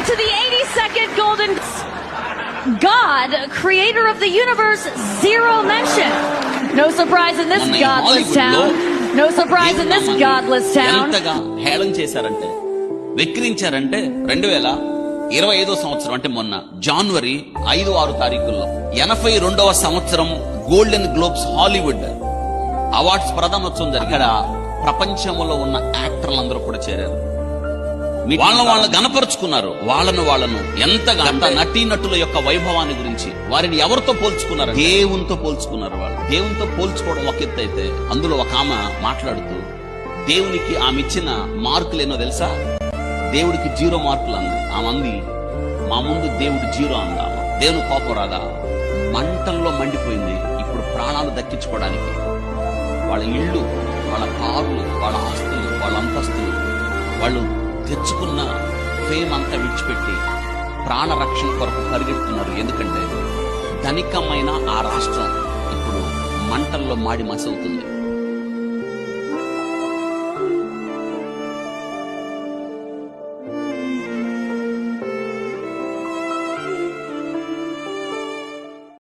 to the 82nd Golden. God, creator of the universe, zero mention. No surprise in this godless town. No surprise in this godless town. ఎంతగా హేళన చేశారంటే, వెక్కిరించారంటే 2025వ సంవత్సరం అంటే మొన్న జనవరి 5-6 తారీఖుల్లో 82వ సంవత్సరం golden globes Hollywood awards ప్రధానోత్సవం జరిగిన ప్రపంచంలో ఉన్న యాక్టర్లందరూ కూడా చేరారు. వాళ్ళను గనపరుచుకున్నారు. వాళ్ళను ఎంతగా నటీనటుల యొక్క వైభవాన్ని గురించి వారిని ఎవరితో పోల్చుకున్నారు? దేవునితో పోల్చుకున్నారు. వాళ్ళు దేవునితో పోల్చుకోవడం ఒక ఎత్తు అయితే, అందులో ఒక ఆమె మాట్లాడుతూ దేవునికి ఆమె ఇచ్చిన మార్కులేనో తెలుసా? దేవుడికి 0 మార్కులు అంది. ఆమె అంది, మా ముందు దేవుడు 0 అందా. దేవుని కోపం రాదా? మంటల్లో మండిపోయింది. ఇప్పుడు ప్రాణాలు దక్కించుకోవడానికి వాళ్ళ ఇళ్ళు, వాళ్ళ కారులు, వాళ్ళ ఆస్తులు, వాళ్ళ అంతస్తులు, వాళ్ళు తెచ్చుకున్న ఫేమ్ అంతా విడిచిపెట్టి ప్రాణరక్షణ కొరకు పరిగెడుతున్నారు. ఎందుకంటే ధనికమైన ఆ రాష్ట్రం ఇప్పుడు మంటల్లో మాడి మసవుతుంది.